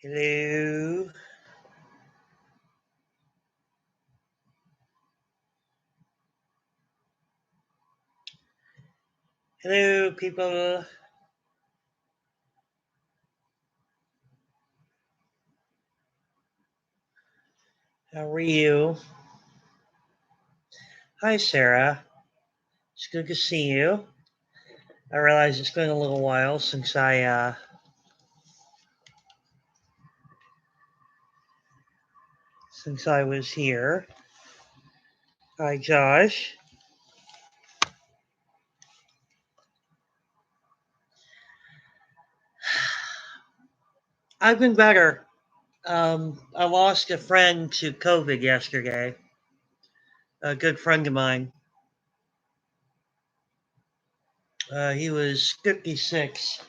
Hello. Hello, people. How are you? Hi, Sarah. It's good to see you. I realize it's been a little while since I was here. Hi, Josh. I've been better. I lost a friend to COVID yesterday. A good friend of mine. He was 56.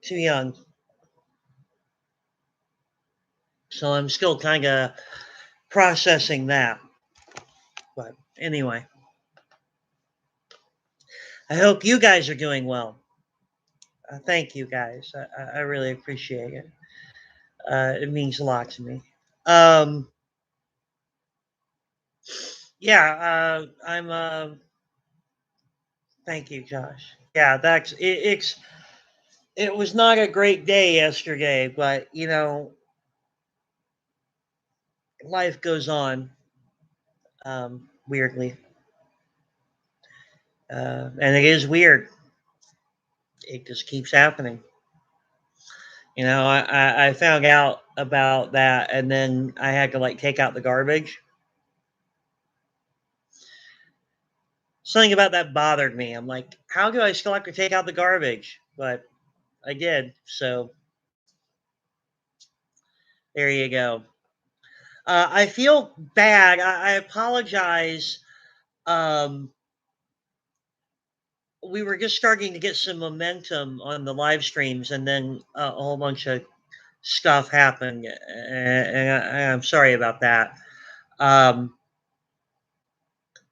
Too young. So I'm still kind of processing that. But anyway, I hope you guys are doing well. Thank you, guys. I really appreciate it. It means a lot to me. Um, yeah, I'm. Thank you, Josh. Yeah, it was not a great day yesterday, but life goes on. Weirdly, and it is weird. It just keeps happening. I found out about that, and then I had to like take out the garbage. Something about that bothered me. I'm like, how do I still have to take out the garbage? But I did. So there you go. I feel bad. I apologize. Um, we were just starting to get some momentum on the live streams, and then a whole bunch of stuff happened, and I'm sorry about that. Um,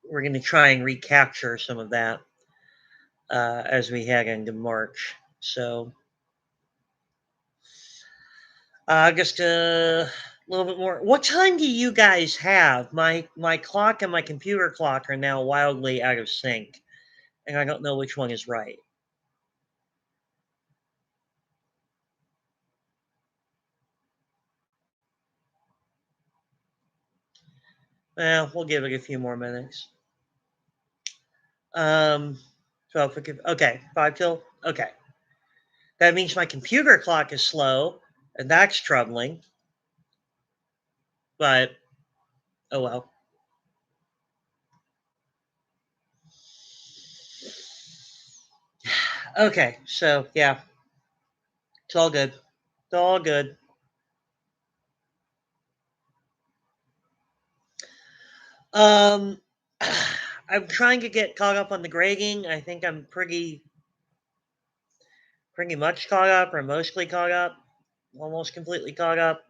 we're going to try and recapture some of that as we head into March. So, just a little bit more. What time do you guys have? My clock and my computer clock are now wildly out of sync, and I don't know which one is right. Well, we'll give it a few more minutes. 12 for okay, 5 till okay. That means my computer clock is slow, and that's troubling. But oh well. Okay, so yeah, it's all good. It's all good. Um, I'm trying to get caught up on the grading. I think I'm pretty much caught up, or mostly caught up, almost completely caught up.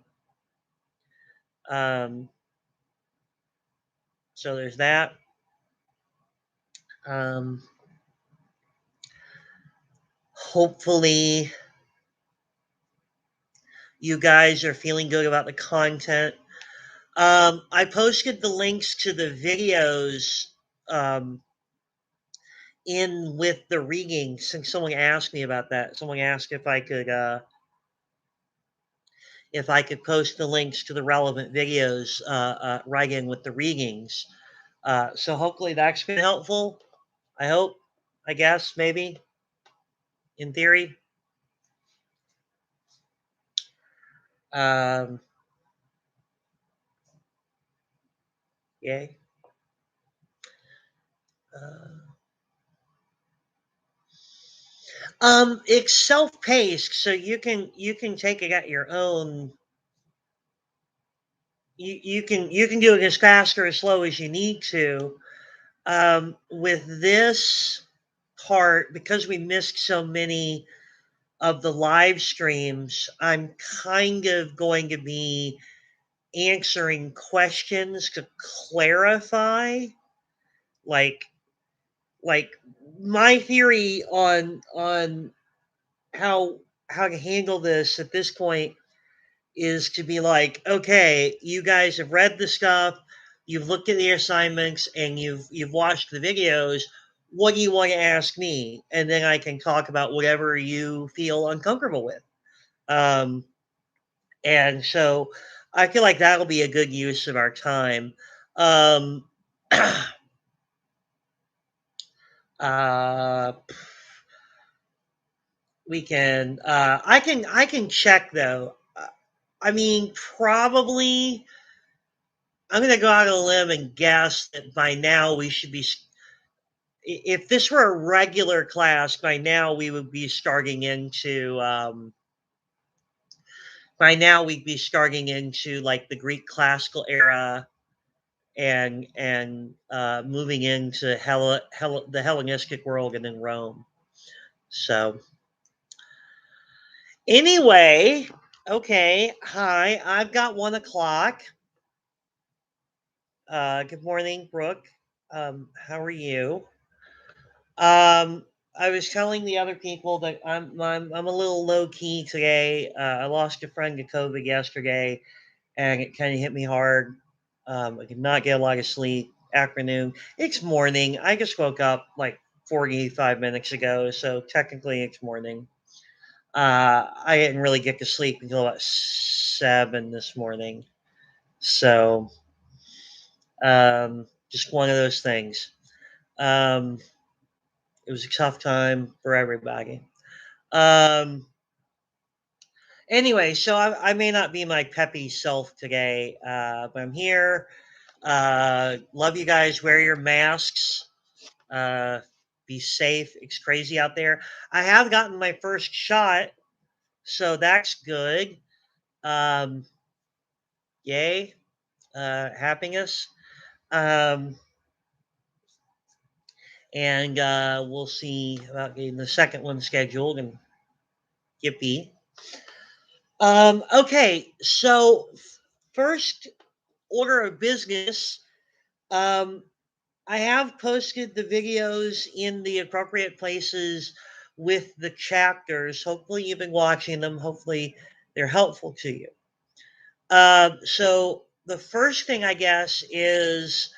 Um, so there's that. Um, hopefully, you guys are feeling good about the content. I posted the links to the videos um, in with the rigging since someone asked me about that. Someone asked if I could post the links to the relevant videos right in with the riggings. So hopefully that's been helpful. I hope, I guess, maybe, in theory. Um, yay. Uh, it's self-paced, so you can take it at your own. You can do it as fast or as slow as you need to. With this part, because we missed so many of the live streams, I'm kind of going to be answering questions to clarify, like like my theory on how to handle this at this point is to be like, okay, you guys have read the stuff, you've looked at the assignments, and you've watched the videos. What do you want to ask me? And then I can talk about whatever you feel uncomfortable with. Um, and so I feel like that'll be a good use of our time. Um, uh, we can. I can check though. I mean, probably. I'm going to go out on a limb and guess that by now we should be. If this were a regular class, by now we would be starting into. By now we'd be starting into like the Greek classical era and moving into the Hellenistic world and then Rome. So anyway, okay. Hi, I've got 1 o'clock. Good morning, Brooke. How are you? I was telling the other people that I'm a little low key today. I lost a friend to COVID yesterday, and it kind of hit me hard. I could not get a lot of sleep. Afternoon. It's morning. I just woke up like 45 minutes ago, so technically it's morning. I didn't really get to sleep until about 7 this morning. So, just one of those things. Um, it was a tough time for everybody. Um, anyway, so I may not be my peppy self today, but I'm here. Love you guys. Wear your masks. Uh, be safe. It's crazy out there. I have gotten my first shot, so that's good. Um, yay. Happiness. Um, and we'll see about getting the second one scheduled and yippee. Okay, so first order of business. Um, I have posted the videos in the appropriate places with the chapters. Hopefully, you've been watching them. Hopefully, they're helpful to you. So, the first thing I guess is,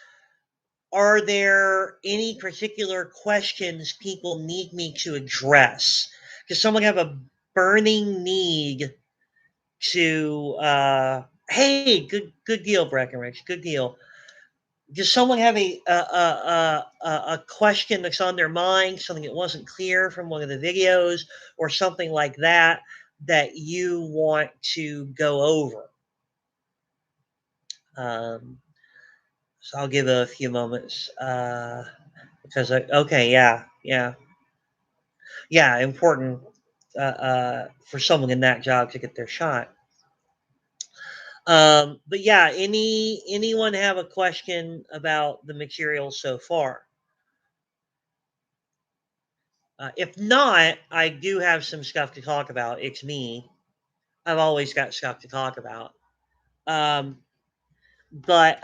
are there any particular questions people need me to address? Does someone have a burning need to? Hey, good deal, Breckenridge. Good deal. Does someone have a question that's on their mind, something that wasn't clear from one of the videos, or something like that that you want to go over? Um, so I'll give a few moments because okay, yeah, important for someone in that job to get their shot. But yeah, anyone have a question about the material so far? If not, I do have some stuff to talk about. It's me. I've always got stuff to talk about. Um, but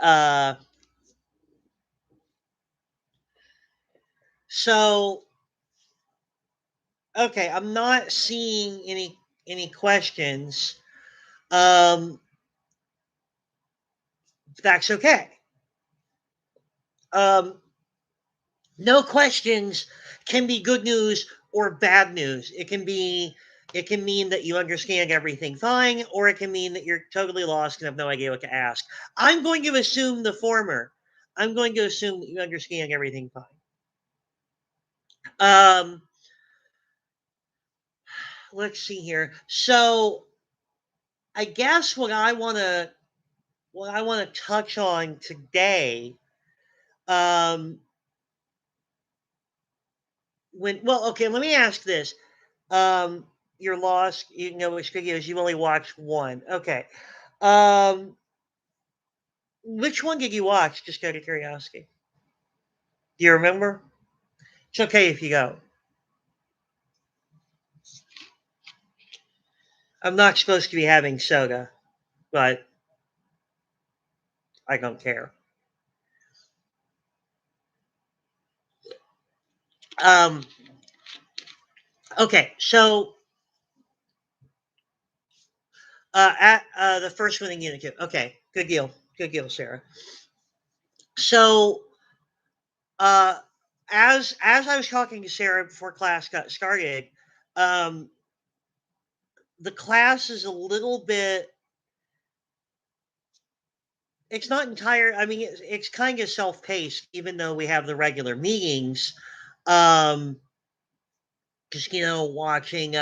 so okay, I'm not seeing any questions. Um, that's okay. Um, no questions can be good news or bad news. It can mean that you understand everything fine, or it can mean that you're totally lost and have no idea what to ask. I'm going to assume the former. I'm going to assume that you understand everything fine. Um, let's see here. So I guess what I want to touch on today, um, okay, let me ask this. Um, you're lost. You know which videos you only watched one. Okay. Um, which one did you watch? Just out of curiosity. Do you remember? It's okay if you go. I'm not supposed to be having soda, but I don't care. Um, okay, so At the first winning unit cube. Okay, good deal. Good deal, Sarah. So, uh, as I was talking to Sarah before class got started, um, the class is a little bit. It's not entire. I mean, it's kind of self-paced, even though we have the regular meetings. Just watching.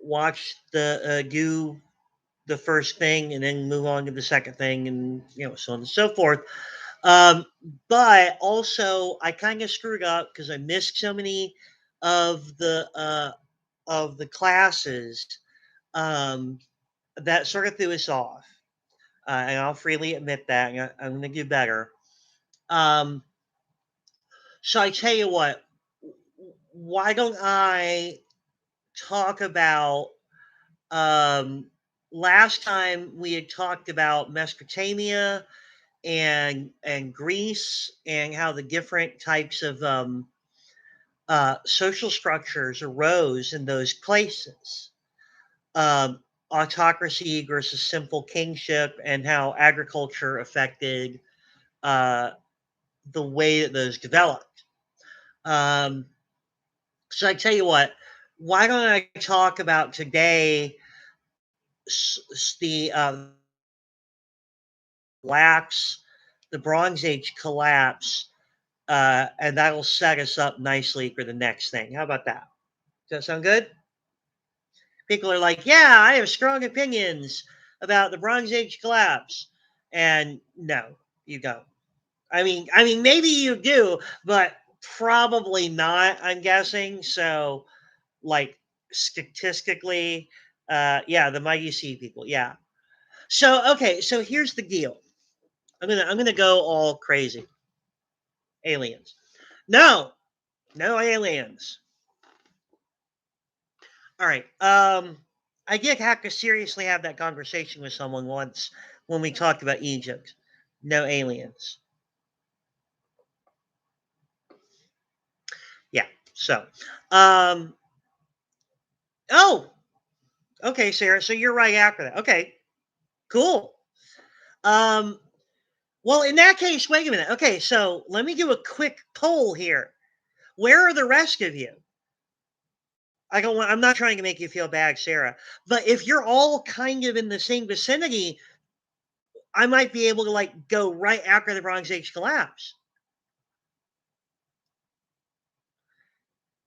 Watch do the first thing and then move on to the second thing, and so on and so forth. Um, but also, I kind of screwed up because I missed so many of the classes, um, that sort of threw us off. And I'll freely admit that. I'm going to do better. Um, so I tell you what, why don't I talk about, um, last time we had talked about Mesopotamia and Greece, and how the different types of social structures arose in those places. Um, Autocracy versus simple kingship, and how agriculture affected uh, the way that those developed. Um, so I tell you what, why don't I talk about today the collapse, the Bronze Age collapse, and that'll set us up nicely for the next thing. How about that? Does that sound good? People are like, "Yeah, I have strong opinions about the Bronze Age collapse," and no, you don't. I mean, maybe you do, but probably not. I'm guessing. So, like, statistically, yeah, the mighty sea people, yeah. So, okay, so here's the deal. I'm gonna go all crazy. Aliens? No, no aliens. All right. I did have to seriously have that conversation with someone once when we talked about Egypt. No aliens. Yeah. So, um, oh, okay, Sarah. So you're right after that. Okay, cool. Um, well, in that case, wait a minute. Okay, so let me do a quick poll here. Where are the rest of you? I don't want. I'm not trying to make you feel bad, Sarah. But if you're all kind of in the same vicinity, I might be able to like go right after the Bronze Age collapse.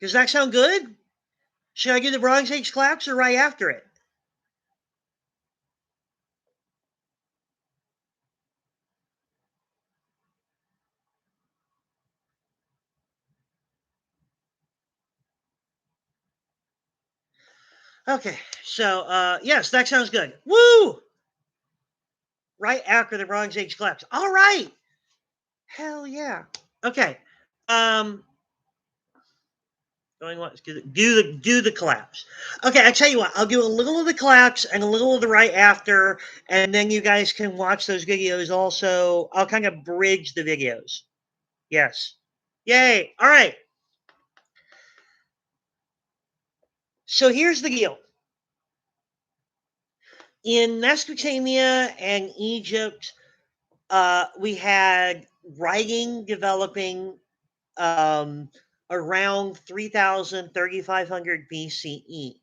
Does that sound good? Should I do the Bronze Age collapse or right after it? Okay, so yes, that sounds good. Woo! Right after the Bronze Age collapse. All right. Hell yeah. Okay. Um, going what? Do the collapse. Okay, I tell you what. I'll do a little of the collapse and a little of the right after, and then you guys can watch those videos. Also, I'll kind of bridge the videos. Yes. Yay. All right. So here's the deal. In Mesopotamia and Egypt, we had writing developing, um, around 3000, 3500 BCE.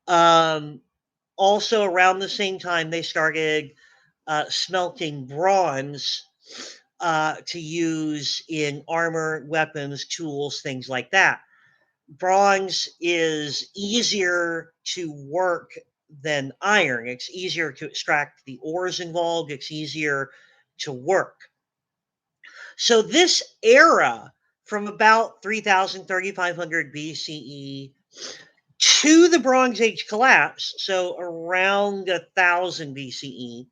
Um, Also, around the same time, they started smelting bronze to use in armor, weapons, tools, things like that. Bronze is easier to work than iron. It's easier to extract the ores involved, it's easier to work. So, this era from about 3000, 3500 BCE to the Bronze Age collapse, so around 1000 BCE.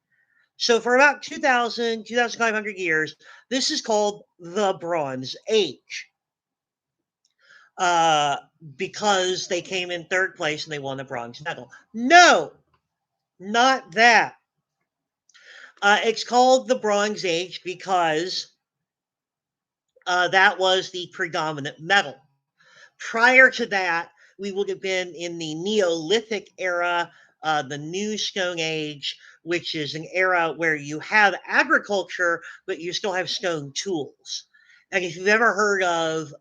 So, for about 2000, 2500 years, this is called the Bronze Age, uh, because they came in third place and they won the bronze medal. No, not that. It's called the Bronze Age because that was the predominant metal. Prior to that, we would have been in the Neolithic era, the New Stone Age, which is an era where you have agriculture, but you still have stone tools. And if you've ever heard of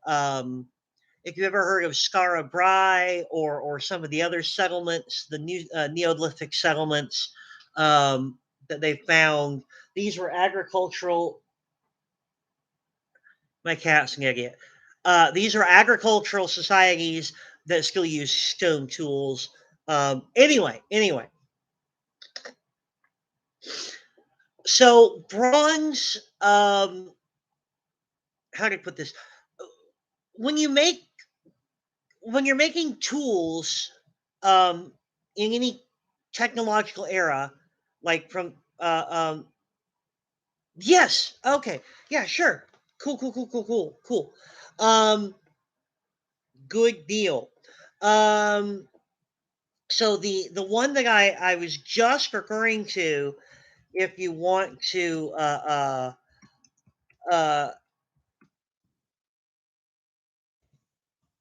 Skara Brae or some of the other settlements, the new Neolithic settlements that they found, these were agricultural. My cat's an idiot. These are agricultural societies that still use stone tools. Anyway, so bronze. How do I put this? When you make when you're making tools, in any technological era, like from yes, okay, yeah, sure, cool. Um, Good deal. Um, so the one that I was just referring to, if you want to uh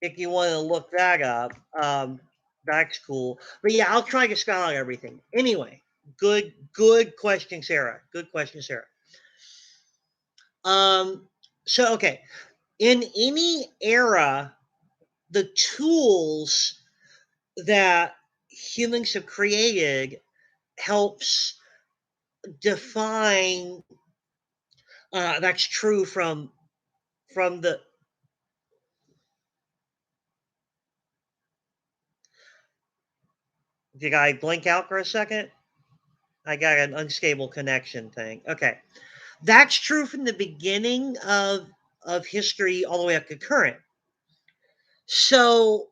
if you want to look that up, that's cool. But yeah, I'll try to spell out everything. Anyway, good question, Sarah. Good question, Sarah. Um, so okay, in any era, the tools that humans have created helps define. That's true from the. Did I blink out for a second? I got an unstable connection thing. Okay. That's true from the beginning of history all the way up to current. So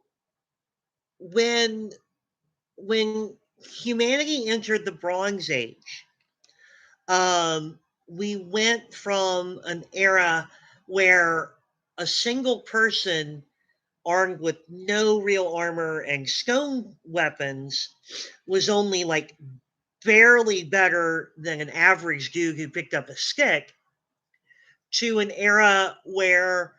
when when humanity entered the Bronze Age, we went from an era where a single person armed with no real armor and stone weapons was only like barely better than an average dude who picked up a stick, to an era where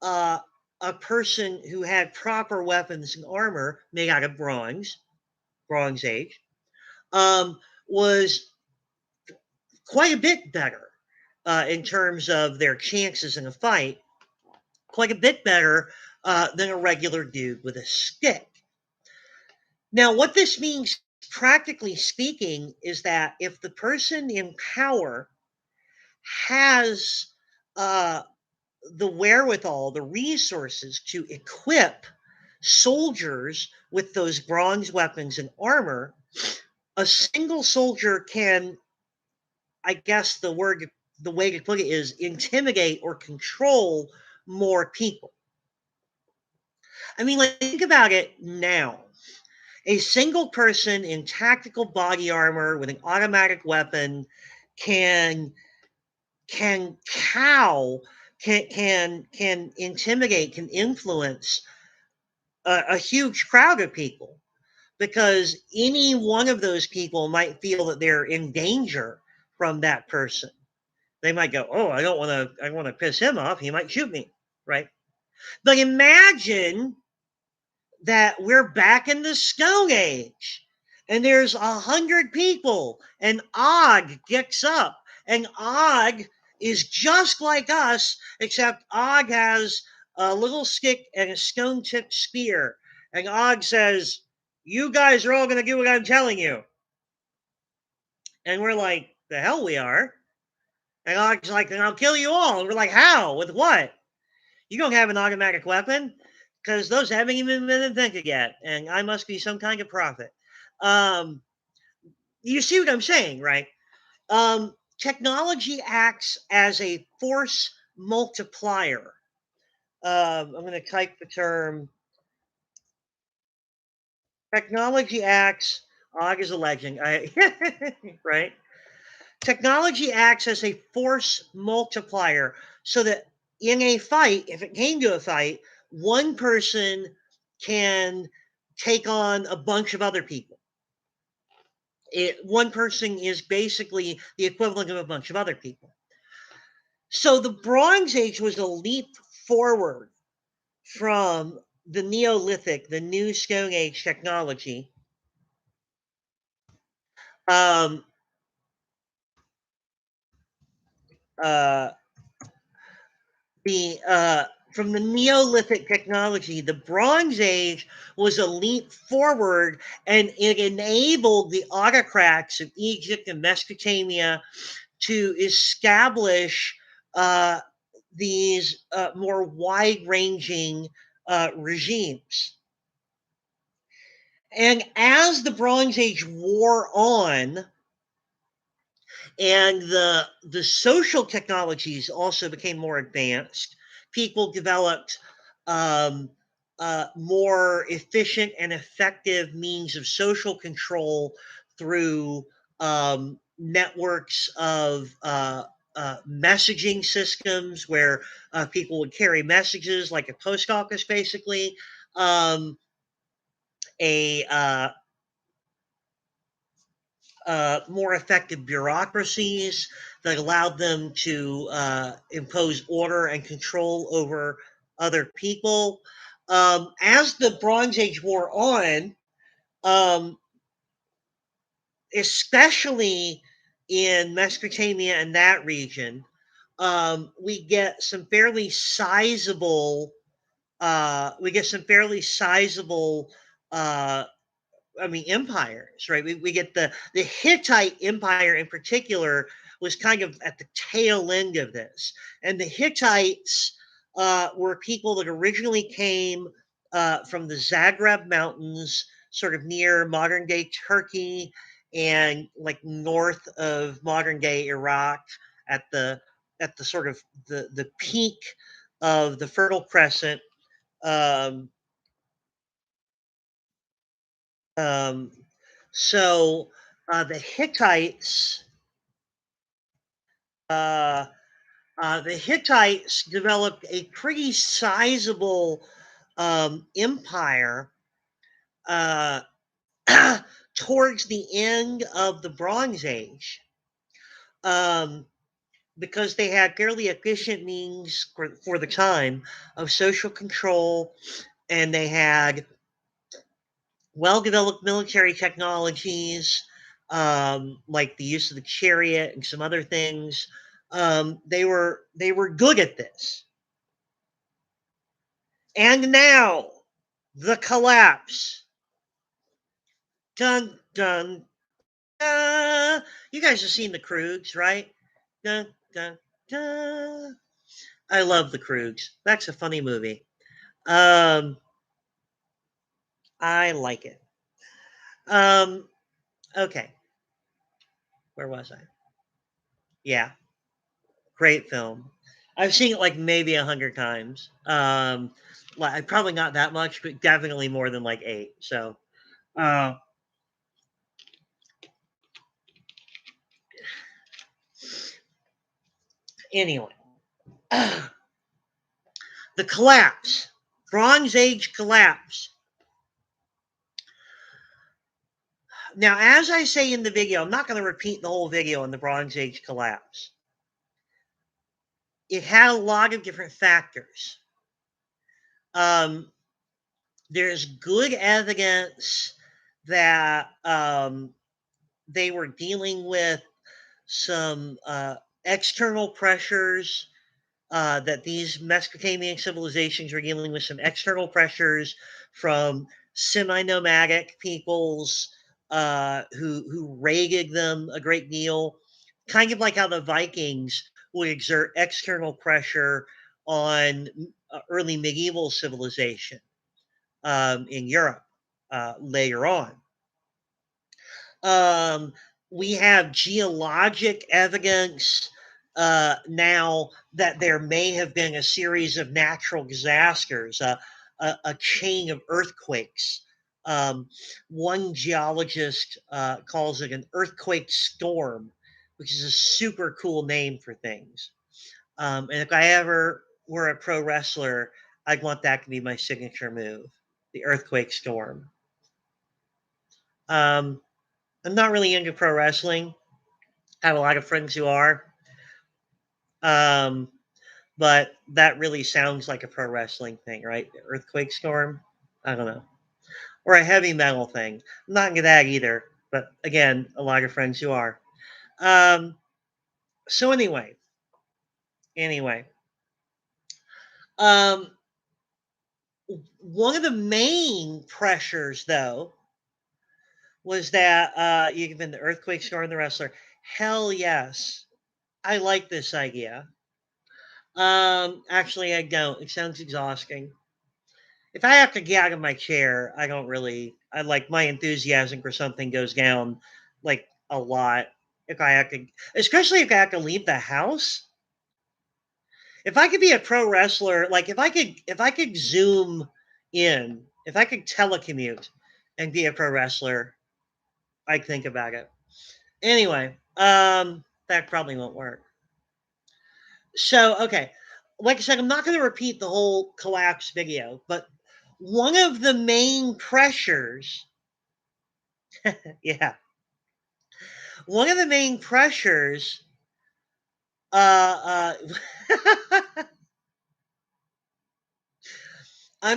uh, a person who had proper weapons and armor made out of Bronze Age, was quite a bit better in terms of their chances in a fight, quite a bit better than a regular dude with a stick. Now, what this means, practically speaking, is that if the person in power has uh, the wherewithal, the resources to equip soldiers with those bronze weapons and armor, a single soldier can, I guess the way to put it is, intimidate or control more people. I mean, like, think about it now. A single person in tactical body armor with an automatic weapon can can cow can intimidate, can influence a huge crowd of people, because any one of those people might feel that they're in danger from that person. They might go, "Oh, I want to piss him off. He might shoot me." Right? But imagine that we're back in the Stone Age and there's 100 people and Og gets up, and Og is just like us, except Og has a little stick and a stone tipped spear. And Og says, "You guys are all going to do what I'm telling you." And we're like, "The hell we are." And Og's like, "Then I'll kill you all." And we're like, "How? With what? You don't have an automatic weapon, because those haven't even been invented yet, and I must be some kind of prophet." Um, you see what I'm saying, right? Technology acts as a force multiplier. I'm going to type the term. Technology acts. Og is a legend, right? Technology acts as a force multiplier, so that in a fight, if it came to a fight, one person can take on a bunch of other people. One person is basically the equivalent of a bunch of other people. So the Bronze Age was a leap forward from the Neolithic, the New Stone Age technology. Um, uh, the From the Neolithic technology, the Bronze Age was a leap forward, and it enabled the autocrats of Egypt and Mesopotamia to establish uh, these more wide-ranging regimes. And as the Bronze Age wore on, and the social technologies also became more advanced. People developed um, more efficient and effective means of social control through networks of messaging systems where people would carry messages like a post office, basically. A More effective bureaucracies that allowed them to impose order and control over other people. As the Bronze Age wore on, um, especially in Mesopotamia and that region, we get some fairly sizable. We get some fairly sizable uh, empires, right? We get the Hittite Empire in particular was kind of at the tail end of this, and the Hittites were people that originally came from the Zagreb Mountains, sort of near modern day Turkey and like north of modern day Iraq, at the sort of the peak of the Fertile Crescent. Um, um, So the Hittites, uh, the Hittites developed a pretty sizable empire uh, towards the end of the Bronze Age, um, because they had fairly efficient means for the time of social control, and they had well-developed military technologies, like the use of the chariot and some other things. They were good at this. And now the collapse. Dun dun. You guys have seen the Kroogs, right? Dun dun dun. I love the Kroogs. That's a funny movie. Um, I like it. Um, okay, where was I? Yeah, great film. I've seen it like maybe 100 times. Like probably not that much, but definitely more than like eight. So, uh, anyway, the collapse, Bronze Age collapse. Now, as I say in the video, I'm not going to repeat the whole video on the Bronze Age collapse. It had a lot of different factors. Um, there's good evidence that they were dealing with some external pressures, that these Mesopotamian civilizations were dealing with some external pressures from semi-nomadic peoples who raided them a great deal, kind of like how the Vikings would exert external pressure on early medieval civilization in Europe later on. Um, we have geologic evidence now that there may have been a series of natural disasters, a chain of earthquakes. One geologist calls it an earthquake storm, which is a super cool name for things. And if I ever were a pro wrestler, I'd want that to be my signature move, the earthquake storm. Um, I'm not really into pro wrestling. I have a lot of friends who are. Um, but that really sounds like a pro wrestling thing, right? The earthquake storm. I don't know. Or a heavy metal thing. I'm not into that either, but again, a lot of friends who are. Um, so anyway, um, one of the main pressures, though, was that you've been the earthquake scar and the wrestler. Hell yes, I like this idea. Actually, I don't. It sounds exhausting. If I have to get out of my chair, I don't really. I like my enthusiasm for something goes down like a lot. If I have to, especially if I have to leave the house. If I could be a pro wrestler, like if I could zoom in, if I could telecommute and be a pro wrestler, I'd think about it. Anyway, that probably won't work. So, okay. Like I said, I'm not going to repeat the whole collapse video, but one of the main pressures, yeah, one of the main pressures, I'm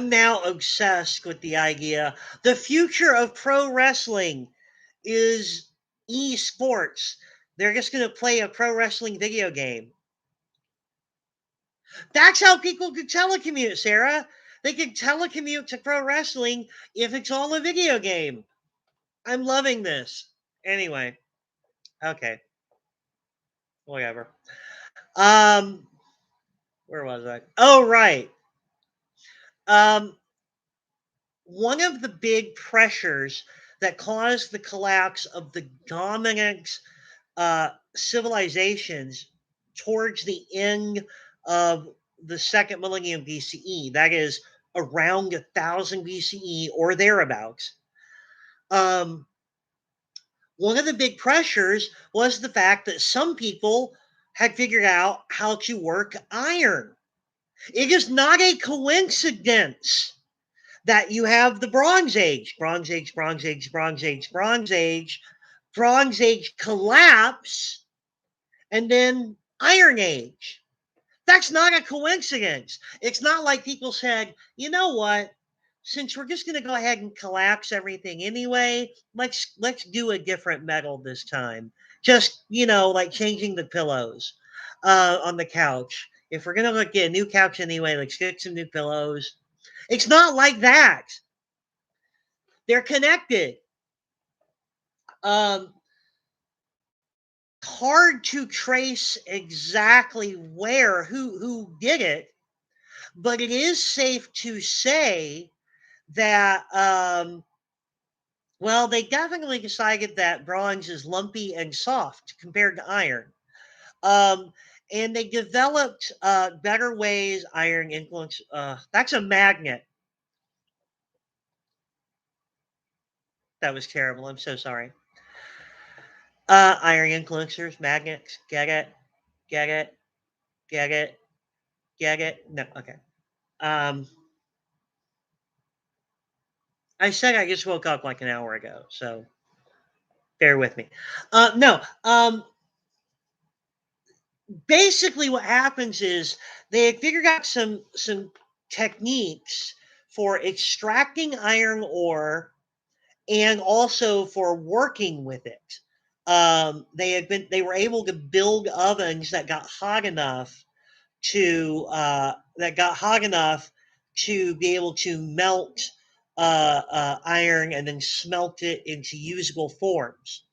now obsessed with the idea. The future of pro wrestling is esports. They're just going to play a pro wrestling video game. That's how people could telecommute, Sarah. They could telecommute to pro wrestling if it's all a video game. I'm loving this. Anyway, okay, whatever. Um, where was I? Oh, right. Um, one of the big pressures that caused the collapse of the dominant civilizations towards the end of the second millennium BCE, that is around 1000 BCE or thereabouts. Um, one of the big pressures was the fact that some people had figured out how to work iron. It is not a coincidence that you have the Bronze Age, Bronze Age, Bronze Age, Bronze Age, Bronze Age, Bronze Age collapse, and then Iron Age. That's not a coincidence. It's not like people said, you know what? Since we're just going to go ahead and collapse everything anyway, let's do a different metal this time. Just like changing the pillows on the couch. If we're going to get a new couch anyway, let's get some new pillows. It's not like that. They're connected. Um, hard to trace exactly who did it, but it is safe to say that well, they definitely decided that bronze is lumpy and soft compared to iron. Um, and they developed better ways. Iron influence. That's a magnet. That was terrible. I'm so sorry. Iron influencers, magnets. Get it? Get it? Get it? Get it? No. Okay. Um, I said I just woke up like an hour ago, so bear with me. No. Basically, what happens is they had figured out some techniques for extracting iron ore and also for working with it. They were able to build ovens that got hot enough to be able to melt iron and then smelt it into usable forms.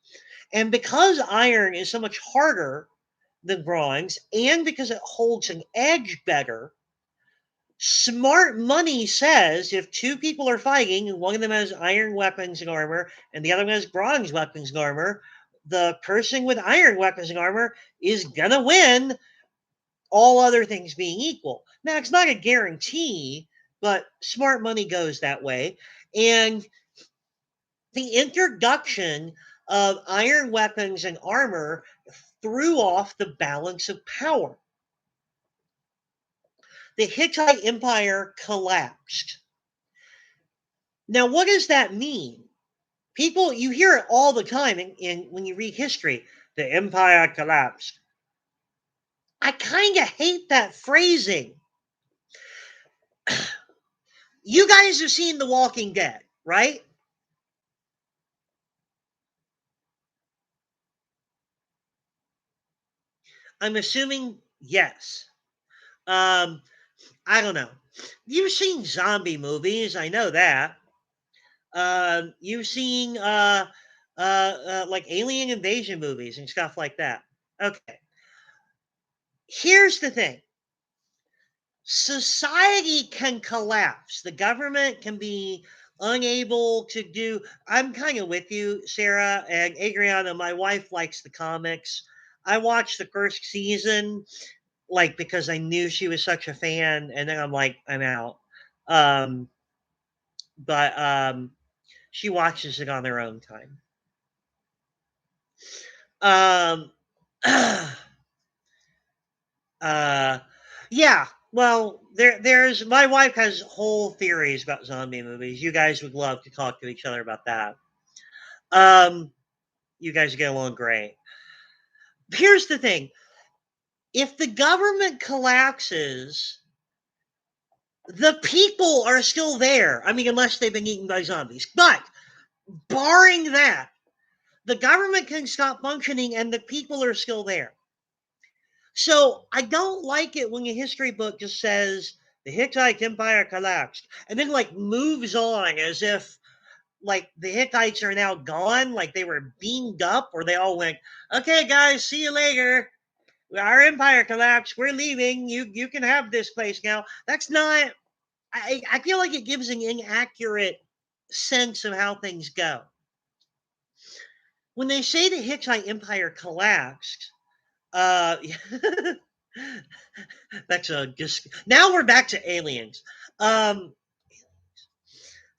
And because iron is so much harder than bronze, and because it holds an edge better, smart money says if two people are fighting and one of them has iron weapons and armor and the other one has bronze weapons and armor, the person with iron weapons and armor is gonna win, all other things being equal. Now, it's not a guarantee, but smart money goes that way. And the introduction of iron weapons and armor threw off the balance of power. The Hittite Empire collapsed. Now, what does that mean? People, you hear it all the time when you read history. The empire collapsed. I kind of hate that phrasing. You guys have seen The Walking Dead, right? I'm assuming yes. Um, I don't know. You've seen zombie movies, I know that. You've seen like alien invasion movies and stuff like that. Okay. Here's the thing. Society can collapse. The government can be unable to do. I'm kind of with you, Sarah and Adriana. My wife likes the comics. I watched the first season, like because I knew she was such a fan, and then I'm like, I'm out. Um, but she watches it on her own time. Um, uh, yeah. Well, there's my wife has whole theories about zombie movies. You guys would love to talk to each other about that. Um, you guys get along great. Here's the thing: if the government collapses, the people are still there. I mean, unless they've been eaten by zombies. But barring that, the government can stop functioning, and the people are still there. So I don't like it when a history book just says the Hittite Empire collapsed and then like moves on as if like the Hittites are now gone, like they were beamed up, or they all went, okay, guys, see you later. Our empire collapsed. We're leaving. You can have this place now. That's not. I feel like it gives an inaccurate sense of how things go. When they say the Hittite Empire collapsed, uh, that's a just. Now we're back to aliens. Um,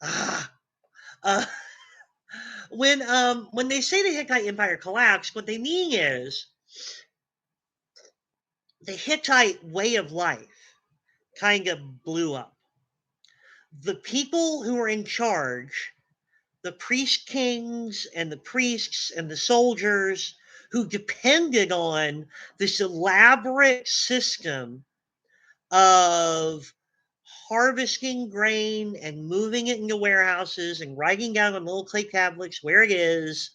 ah, uh, when they say the Hittite Empire collapsed, what they mean is the Hittite way of life kind of blew up. The people who were in charge, the priest kings and the priests and the soldiers who depended on this elaborate system of harvesting grain and moving it into warehouses and writing down on little clay tablets where it is,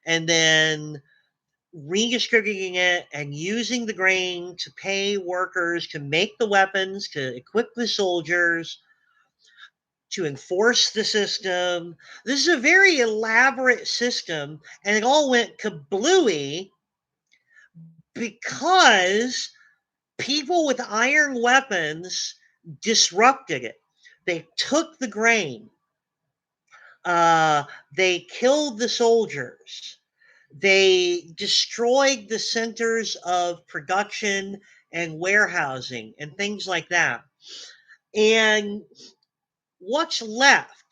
and then redistributing it and using the grain to pay workers to make the weapons, to equip the soldiers, to enforce the system. This is a very elaborate system, and it all went kablooey because people with iron weapons disrupted it. They took the grain. They killed the soldiers. They destroyed the centers of production and warehousing and things like that. And what's left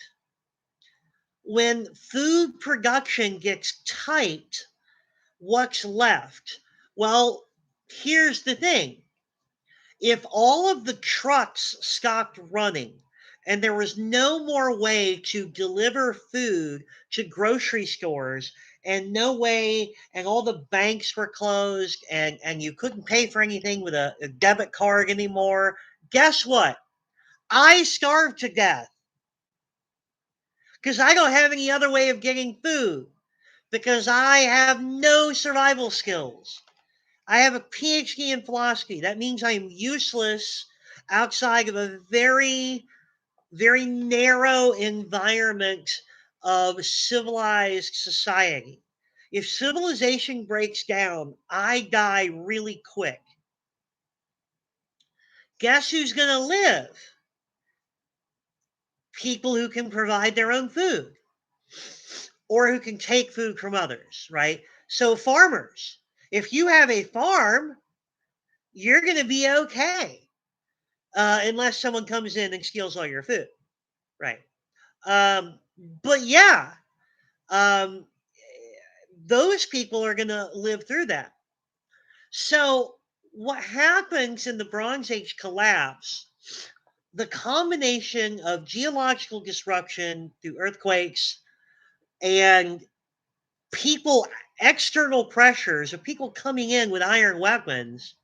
when food production gets tight? What's left? Well, here's the thing. If all of the trucks stopped running and there was no more way to deliver food to grocery stores, and no way, and all the banks were closed, and you couldn't pay for anything with a debit card anymore, guess what? I starved to death because I don't have any other way of getting food, because I have no survival skills. I have a PhD in philosophy. That means I am useless outside of a very, very narrow environment of civilized society. If civilization breaks down, I die really quick. Guess who's going to live? People who can provide their own food or who can take food from others, right? So, farmers, if you have a farm, you're going to be okay. Unless someone comes in and steals all your food, right? But yeah, um, those people are going to live through that. So, what happens in the Bronze Age collapse? The combination of geological disruption through earthquakes and people, external pressures of people coming in with iron weapons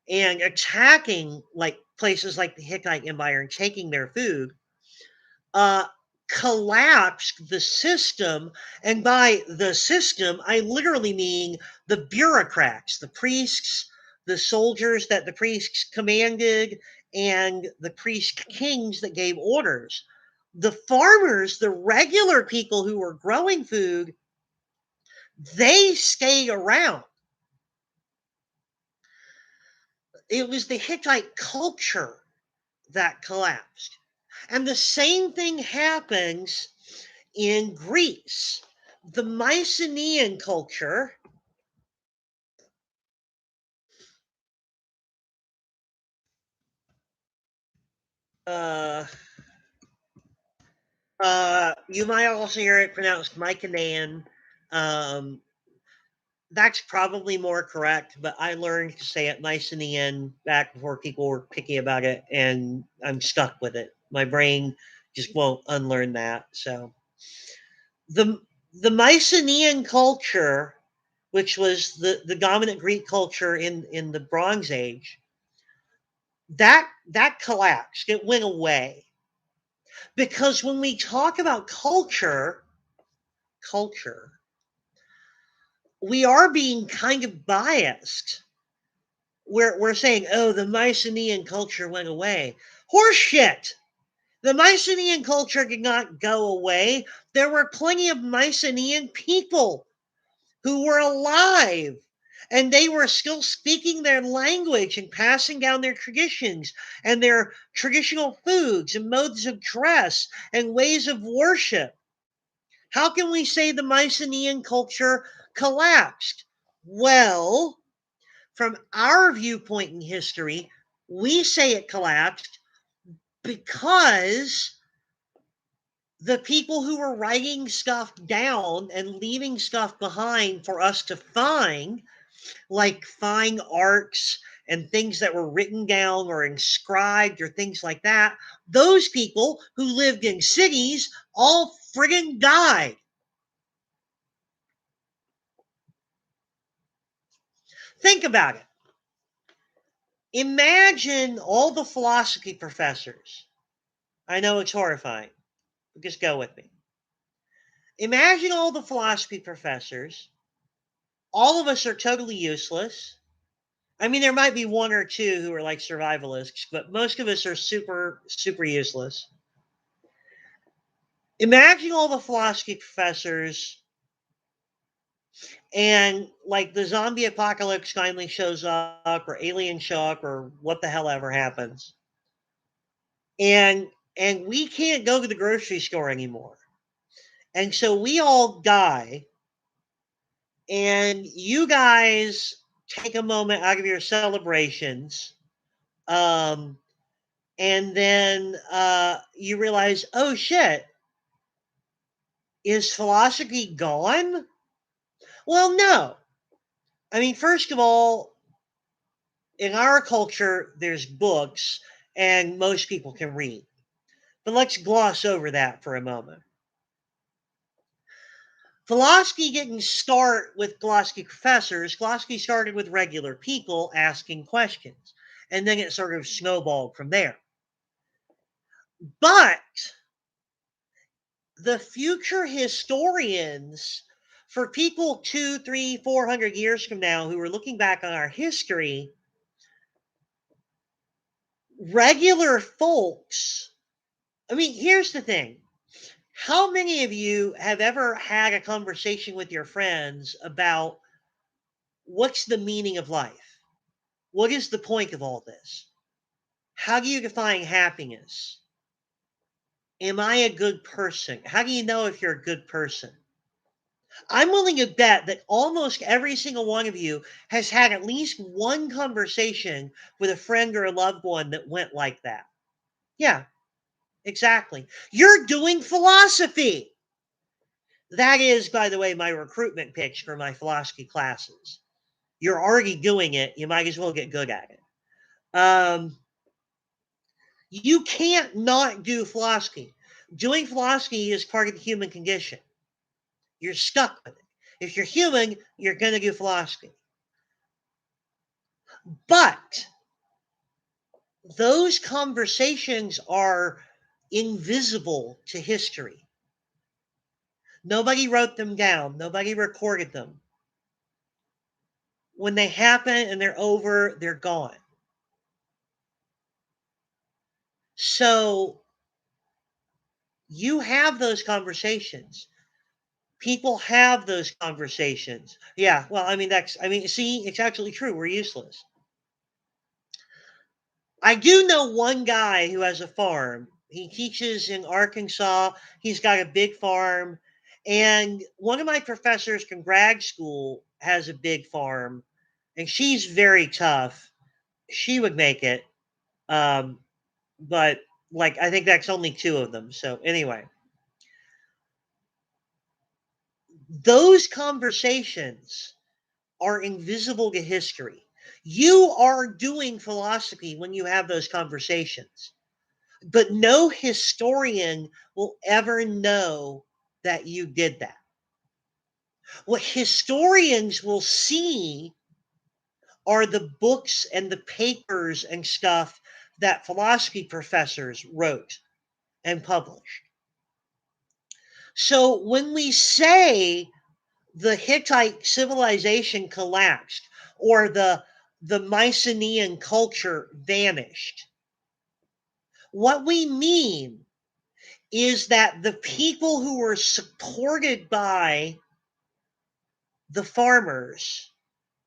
and attacking like places like the Hittite Empire and taking their food, uh, collapsed the system. And by the system, I literally mean the bureaucrats, the priests, the soldiers that the priests commanded, and the priest kings that gave orders. The farmers, the regular people who were growing food, they stayed around. It was the Hittite culture that collapsed. And the same thing happens in Greece. The Mycenaean culture, uh, you might also hear it pronounced Mycenaean. Um, that's probably more correct, but I learned to say it Mycenaean back before people were picky about it, and I'm stuck with it. My brain just won't unlearn that. So the the Mycenaean culture, which was the dominant Greek culture in the Bronze Age, that collapsed. It went away because when we talk about culture, we are being kind of biased. We're saying, oh, the Mycenaean culture went away. Horseshit. The Mycenaean culture did not go away. There were plenty of Mycenaean people who were alive, and they were still speaking their language and passing down their traditions and their traditional foods and modes of dress and ways of worship. How can we say the Mycenaean culture collapsed? Well, from our viewpoint in history, we say it collapsed because the people who were writing stuff down and leaving stuff behind for us to find, like fine arts and things that were written down or inscribed or things like that, those people who lived in cities all friggin' died. Think about it. Imagine all the philosophy professors. I know it's horrifying, but just go with me. Imagine all the philosophy professors. All of us are totally useless. I mean, there might be one or two who are like survivalists, but most of us are super, super useless. Imagine all the philosophy professors, and like the zombie apocalypse finally shows up, or aliens show up, or what the hell ever happens. And we can't go to the grocery store anymore. And so we all die, and you guys take a moment out of your celebrations, um, and then you realize, oh shit, is philosophy gone? Well, no. I mean, first of all, in our culture, there's books, and most people can read. But let's gloss over that for a moment. Philosophy didn't start with philosophy professors. Philosophy started with regular people asking questions. And then it sort of snowballed from there. But the future historians, for people 2, 3, 400 years from now who are looking back on our history, regular folks, I mean, here's the thing. How many of you have ever had a conversation with your friends about what's the meaning of life? What is the point of all this? How do you define happiness? Am I a good person? How do you know if you're a good person? I'm willing to bet that almost every single one of you has had at least one conversation with a friend or a loved one that went like that. Yeah, exactly. You're doing philosophy. That is, by the way, my recruitment pitch for my philosophy classes. You're already doing it. You might as well get good at it. You can't not do philosophy. Doing philosophy is part of the human condition. You're stuck with it. If you're human, you're going to do philosophy. But those conversations are invisible to history. Nobody wrote them down. Nobody recorded them. When they happen and they're over, they're gone. So you have those conversations. People have those conversations. Yeah, well, see, it's actually true. We're useless. I do know one guy who has a farm. He teaches in Arkansas. He's got a big farm. And one of my professors from grad school has a big farm. And she's very tough. She would make it. Um, but like, I think that's only two of them. So anyway, those conversations are invisible to history. You are doing philosophy when you have those conversations, but no historian will ever know that you did that. What historians will see are the books and the papers and stuff that philosophy professors wrote and published. So when we say the Hittite civilization collapsed or the Mycenaean culture vanished, what we mean is that the people who were supported by the farmers,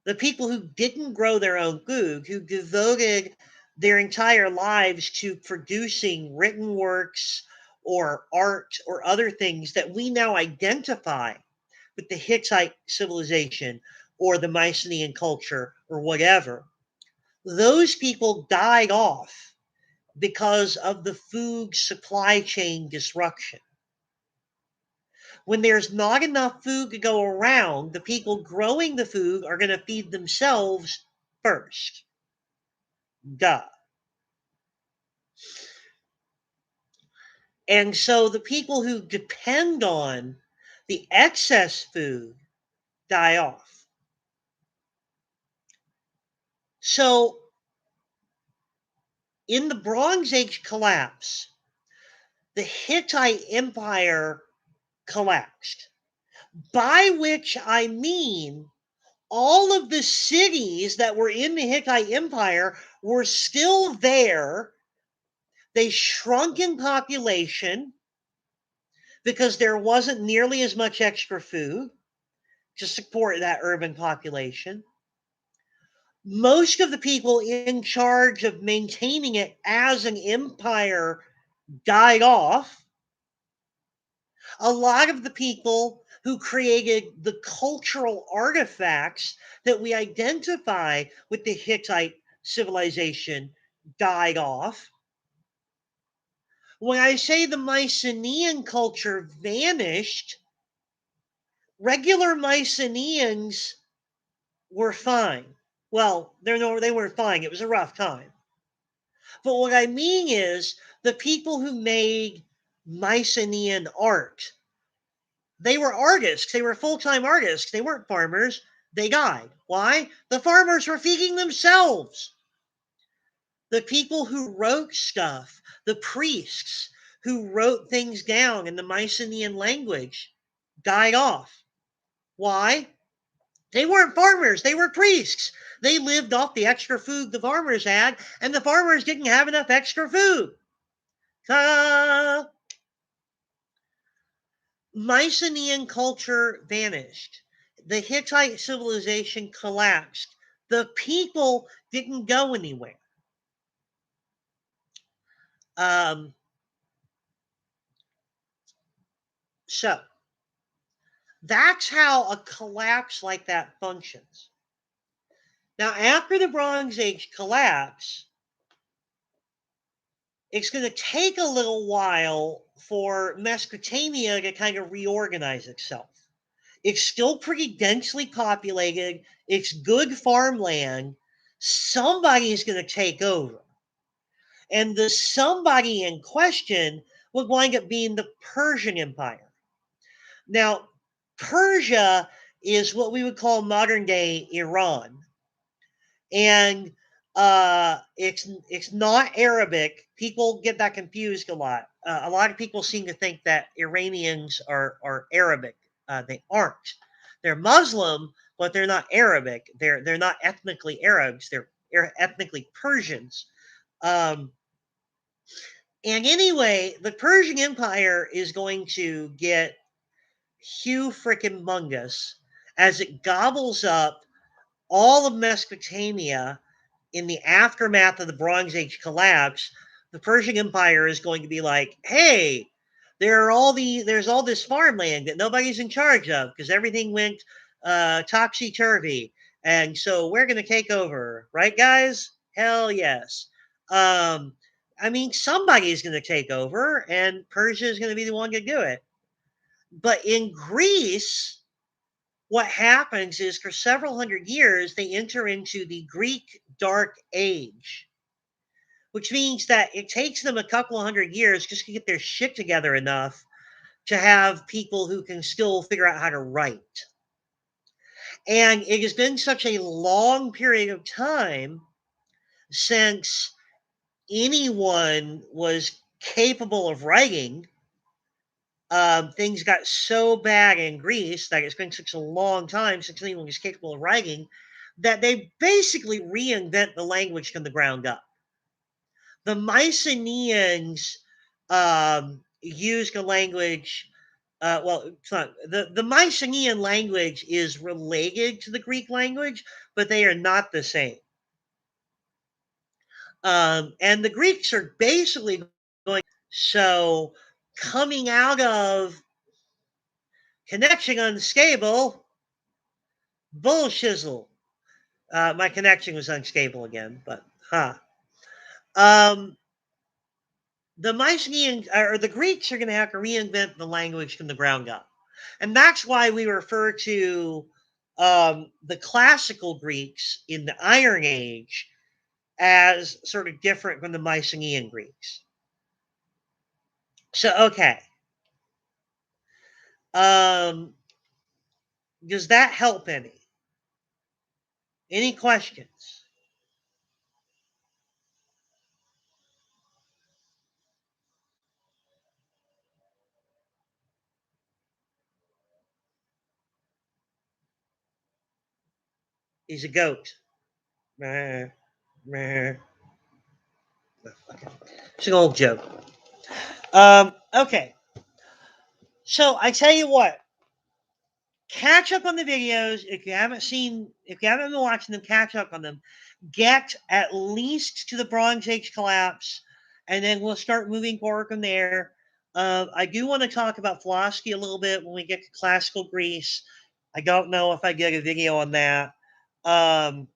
the people who didn't grow their own food, who devoted their entire lives to producing written works or art or other things that we now identify with the Hittite civilization or the Mycenaean culture or whatever, those people died off because of the food supply chain disruption. When there's not enough food to go around, the people growing the food are going to feed themselves first. Duh. And so the people who depend on the excess food die off. So in the Bronze Age collapse, the Hittite Empire collapsed, by which I mean all of the cities that were in the Hittite Empire were still there. They shrunk in population because there wasn't nearly as much extra food to support that urban population. Most of the people in charge of maintaining it as an empire died off. A lot of the people who created the cultural artifacts that we identify with the Hittite civilization died off. When I say the Mycenaean culture vanished, regular Mycenaeans were fine. Well, they weren't fine. It was a rough time. But what I mean is the people who made Mycenaean art, they were artists. They were full-time artists. They weren't farmers. They died. Why? The farmers were feeding themselves. The people who wrote stuff, the priests who wrote things down in the Mycenaean language, died off. Why? They weren't farmers. They were priests. They lived off the extra food the farmers had, and the farmers didn't have enough extra food. Mycenaean culture vanished. The Hittite civilization collapsed. The people didn't go anywhere. Um, so that's how a collapse like that functions. Now, after the Bronze Age collapse, it's going to take a little while for Mesopotamia to kind of reorganize itself. It's still pretty densely populated. It's good farmland. Somebody is going to take over. And the somebody in question would wind up being the Persian Empire. Now, Persia is what we would call modern day Iran. And it's not Arabic. People get that confused a lot. A lot of people seem to think that Iranians are Arabic. They aren't. They're Muslim, but they're not Arabic. They're not ethnically Arabs. They're ethnically Persians. Um, and anyway, the Persian Empire is going to get Hugh frickin' Mungus as it gobbles up all of Mesopotamia in the aftermath of the Bronze Age collapse. The Persian Empire is going to be like, hey, there's all this farmland that nobody's in charge of because everything went topsy turvy, and so we're going to take over, right, guys? Hell yes. Um, I mean, somebody's going to take over, and Persia is going to be the one to do it. But in Greece, what happens is for several hundred years, they enter into the Greek Dark Age, which means that it takes them a couple of hundred years just to get their shit together enough to have people who can still figure out how to write. And it has been such a long period of time since anyone was capable of writing. Things got so bad in Greece that it's been such a long time since anyone was capable of writing that they basically reinvent the language from the ground up. The Mycenaeans used a language. Well, it's not the Mycenaean language is related to the Greek language, but they are not the same. And the Greeks are basically going. So coming out of connection unstable, bullshizzle. My connection was unstable again, but Um, the Mycenaean or the Greeks are going to have to reinvent the language from the ground up, and that's why we refer to the classical Greeks in the Iron Age as sort of different from the Mycenaean Greeks. So, okay, um, does that help any? Any questions? He's a goat. Meh, meh. It's an old joke. Okay. So I tell you what, catch up on the videos if you haven't seen, if you haven't been watching them, catch up on them. Get at least to the Bronze Age collapse, and then we'll start moving forward from there. I do want to talk about philosophy a little bit when we get to classical Greece. I don't know if I get a video on that. Um,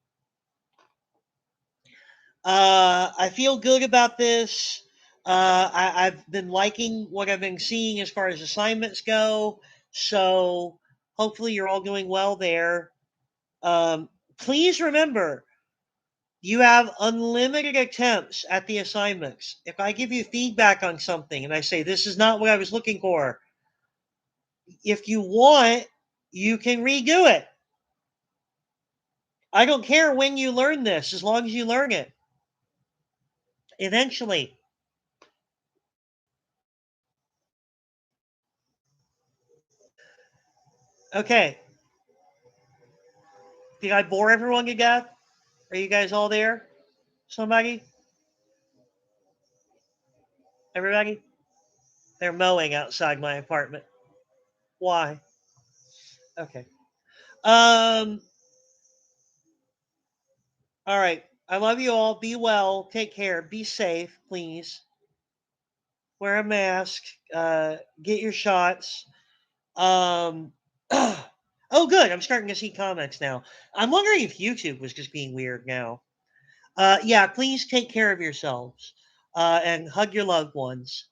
I feel good about this. I've been liking what I've been seeing as far as assignments go. So hopefully you're all doing well there. Please remember, you have unlimited attempts at the assignments. If I give you feedback on something and I say, this is not what I was looking for, if you want, you can redo it. I don't care when you learn this, as long as you learn it. Eventually. Okay. Did I bore everyone to death? Are you guys all there? Somebody? Everybody? They're mowing outside my apartment. Why? Okay. Um. All right. I love you all. Be well. Take care. Be safe, please. Wear a mask. Get your shots. Um. Oh, good. I'm starting to see comments now. I'm wondering if YouTube was just being weird now. Yeah, please take care of yourselves and hug your loved ones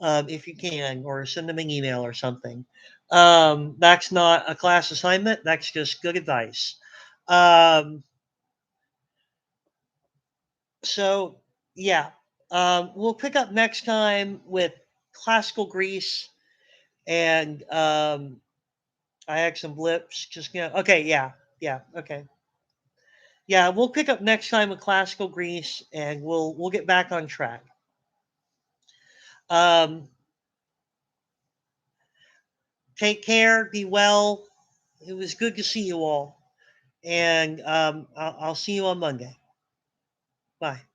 if you can, or send them an email or something. That's not a class assignment, that's just good advice. Um, so, yeah, we'll pick up next time with classical Greece and I had some blips. Just, okay, yeah, okay. Yeah, we'll pick up next time with classical Greece and we'll get back on track. Um, Take care. Be well. It was good to see you all. And I'll see you on Monday. Bye.